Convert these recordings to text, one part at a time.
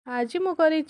आज मु करी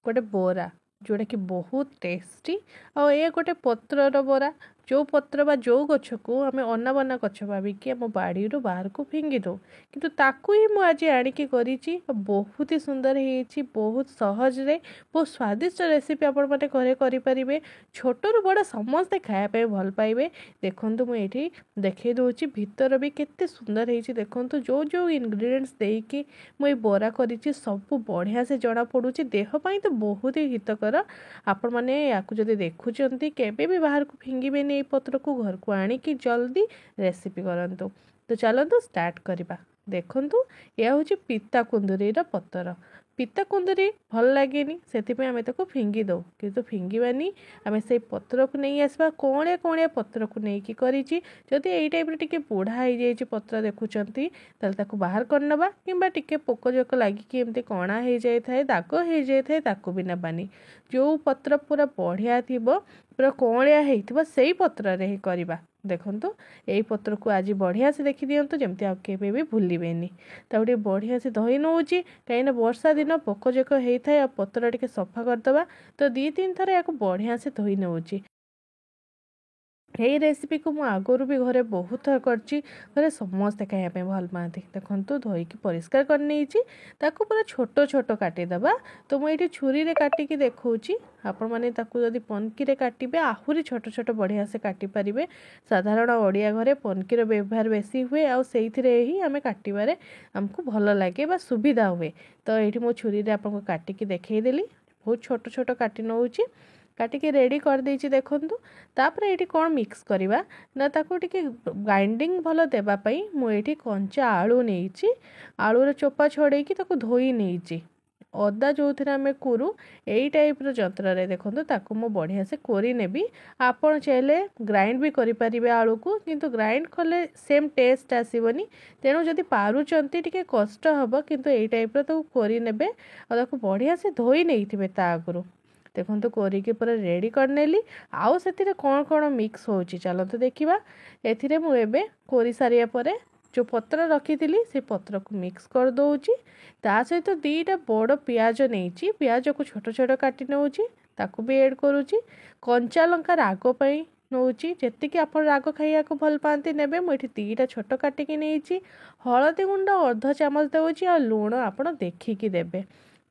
गोटे बोरा जोटा कि बहुत टेस्टी आ ये गोटे पत्रर बोरा जो पत्र बा जो गछ को आम अना बना गछ भाविकी आम बाड़ी बाहर को फिंगी दो किंतु ताकू ही मुझे आणिकी करी बहुत ही सुंदर है बहुत सहज रे बहुत स्वादिष्ट रेसिपी आपण मैंने घरे करें छोटू बड़ा समस्ते खायापे भल पाइबे। देखु मुझे देखे दूची भितर भी केते सुंदर है देखु जो जो इनग्रेडिएंट्स देकी मुझे बोरा करी सब बढ़िया से जना पड़ुची देहपाई तो बहुत ही हितकर। आपण मैंने या जदि देखुंट केबे भी बाहर को फिंगेनि ये पत्र को घर को आणिकी जल्दी रेसिपी करंतु। तो चलतु स्टार्ट करवा। देखंतु यह हूँ पीता कुंदुरी पत्र। पीता कुंदुरी भल लगे से आम ताको फिंगी दो किंतु फिंगीबानी आम से पत्र को नहीं आसवा कौड़िया कौड़िया पत्र को लेकिन करी जदि यही टाइप टे बुढ़ा हो जाए पत्र देखुंत ताको बाहर करनबा किंबा टिके पोकजोक लगिकी एमती कणा हो जाए दाग हो जाए ताको भी नबानी। जो पत्र पूरा बढ़िया थी पूरा कौड़िया होता से पत्र ही करवा। देखंतु यही पत्र को आज बढ़िया से देखी दिंतु जमती आ केबे भी भूलिबेनी। ताऊ बढ़िया से धोई नौची कहीं वर्षा दिन पोकजोक होता है पत्र टे सफा करदे तो 2-3 थर या बढ़िया से धोई नौची। यही रेसिपी को मुझे आगुरी भी घरे बहुत थर कर समस्ते खायापे भल पाती। देखो धोईकी परिष्कार करनी पूरा छोट छोट काटिदेबा। तो मुझे छुरी रे काटिकी देखौची आपण माने ताकू जदि पनकी रे काटिबे आहुरी छोट छोट बढ़िया से काटी पारिबे। साधारण ओडिया घरे पनकीर व्यवहार बेसी हुए आ सेइथिरे ही आमे काटिबारे हमको भल लगे बा सुविधा हुए। तो ये मो छुरी रे आपको काटिकी देखैदेली बहुत छोट छोट काटी नौची काटिकी रेडी कर देछि। देखंतु तापर एठी कोन मिक्स करवा ना ताको टिके ग्राइंडिंग भलो देबा पई मु एठी कंचा आलू नेइछि आलू रे चोपा छोड़े की ताको धोई नेइछि। अदा जो थे आम करूँ यही टाइप जंत्र रे देखो ताको मु बढ़िया से कोरी नेबी। आपण चाहे ग्राइंड भी करें आलू को किंतु ग्राइंड कले सेम टेस्ट आसबनी तेणु जदि पारुचंती टिके कष्ट हम किंतु यही टाइप कोरी नेबे और ताको बढ़िया से धोई नहीं थे आगु। देखो कोरिकी पूरा रेडी करनेली आउ से कौन कौन मिक्स हो चलते देखा। एथिरे मु एबे कोरी सारिया परे जो पत्र रखी थी से पत्र को मिक्स कर दौची ता सहित 2टा बड़ पियाज नहीं पियाज को छोट छोट काटी नौची ताकू भी ऐड करुँची। कंचा लंका राग पई नौची जेतिकी आप राग खाइया को भल पाती नेबे मुझे 2टा छोट काटिकी नहीं हलदी गुंड अर्ध चामच देउची आ लूण आप देखिकी देबे।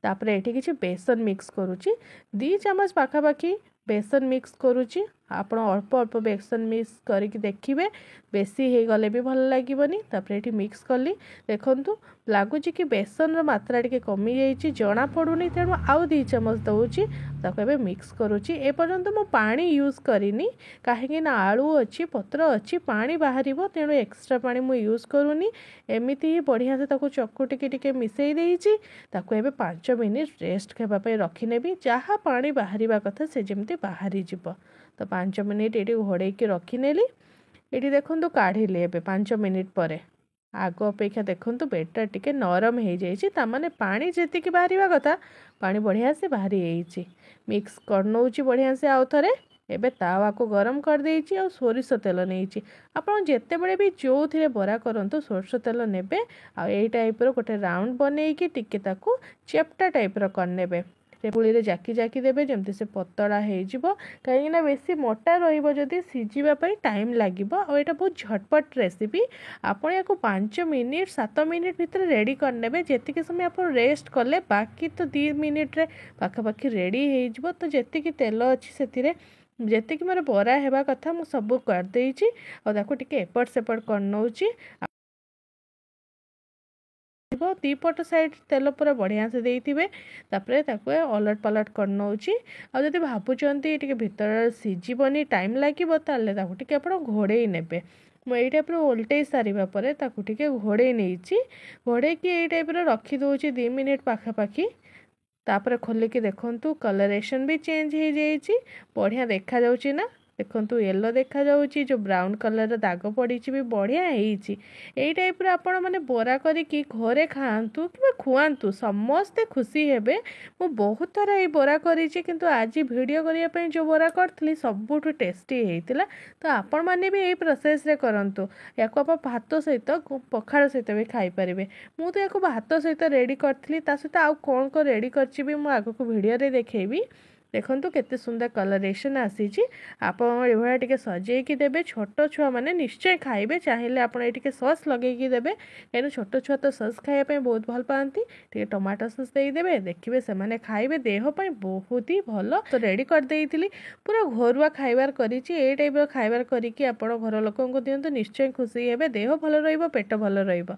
तापर एठी किछि बेसन मिक्स करुँची 2 चामच पाखापाखी बेसन मिक्स करुँची। आप अल्प अल्प बेसन मिक्स करके देखिए बेसी हो गले भी भल लगे। तापर ये मिक्स कली देखु लगुच कि बेसन मात्रा टी कमी जाइए जना पड़ूनी तेणु आउ 2 चामच दौची ताको एबे मिक्स करुँची। एपर्यंत मु पानी यूज करिनी कहीं आलू अच्छी पत्र अच्छी पानी बाहर तेणु एक्स्ट्रा पानी मु यूज करूनी। एमती ही बढ़िया से ताको चकुटिकी टिके मिसई देइची ताको एबे 5 मिनिट रेस्ट खाइबा रखिनेबी जहाँ पानी बाहर कथा से जमती बाहरी जीव। तो 5 मिनिट ये घोड़े रखिनेली ये देखो काढ़िली एबे 5 मिनिट पर आग अपेक्षा देखो बेटर टिके नरम हो जाए माने पानी जी बाहर कथा पानी बढ़िया से बाहरी जाइए। मिक्स कर नौची बढ़िया से आउ थे एबे तावा को गरम कर देइची और सोरिष तेल नहीं आपन जेते बड़े भी जो थे बरा करंतु सोरिष तेल नेबे आ एई टाइप रो गोटे राउंड बनेइकी टिके ताकू चेप्टा टाइप रो करनेबे पुली रे जाकी जाकी देबे जमती से पतला हो कहीं बेसी मोटा रही सीझापी टाइम लगे और यहाँ बहुत झटपट रेसिपी आपड़ या 5 मिनिट 7 मिनिट भितर रेडी करने जी समय आप रेस्ट कले बाकी तो 2 मिनिट रे पाखापाखि रेडी हो। तो जी तेल अच्छी से जी मोर बरा हेबा कथा मु सब करदे टिके एपट सेपट कर नौची। 2 पट साइड तेल पूरा बढ़िया से देइथिबे तापरे ताको अलट पलट कर नौची। आ जदि भाबुचंती टिके भीतर सिझिबनी टाइम लागिबो ताले ताको टिके आपण घोड़े नेबे। मु एई टाइप रो उल्टे सारिबा परे ताको टिके घोड़े नेइची घोड़े की एई टाइप रो रखी दोची 2 मिनिट पाखापाखी। तापरे खोलिकी देखंतु कलरेशन भी चेंज हो जाइए बढ़िया देखा जाउची ना देखो येलो देखा जाउची जो ब्राउन कलर दाग पड़ी भी बढ़िया होईची। एई टाइप आपण माने बोरा करिकी घरे खाआंतु कि खुआंतु समस्ते खुशी हेबे। मु बहुत थर ये बोरा करिछि किंतु आज वीडियो करिया पई जो बोरा करथली सबुठु टेस्टी हेइतिला। तो आपण माने भी एई प्रोसेस रे करंतु। याको आप भात सहित पखाड़ सहित भी खाई परिबे। मु तो याको भात सहित रेडी करथली ता सहित आउ कोन को रेडी करछि भी मु आगो को वीडियो रे देखेबी। देखंतु केते सुंदर कलरेशन आसीची। आपण एभळा टिके सजेइकी देबे छोट छुआ माने निश्चय खाइबे। चाहिले आपण ए टिके सॉस लगेइकी देबे केनु छोट छुआ तो सॉस खाइया पे बहुत भल पांती। टिके टमाटो सॉस देई देबे देखिबे से माने खाइबे देह पई बहुत ही भलो। तो रेडी कर देइतिली पूरा घरुआ खाइबार करिछि। ए टाइप रो खाइबार करिकी आपण घर लोकन को दियंतु निश्चय खुशी हेबे। देह भलो रहइबो पेट भलो रहइबो।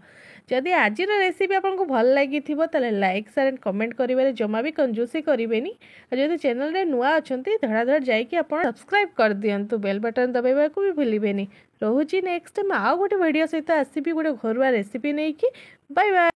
जदि आजिर रेसिपी आपको भल लगी ताले लाइक शेयर एंड कमेंट करिबारे जमा भी कंजूसी करिवेनी। जदि चैनल रे नुआ अछंती धड़ाधड़ जाइकी आपण सब्सक्राइब कर दियंतु बेल बटन दबाइबा को भी भूलिबेनी। रहुची नेक्स्ट टाइम आउ गोटे वीडियो सहित आसीबी गोटे घरुआ रेसिपी नेकी। Bye bye.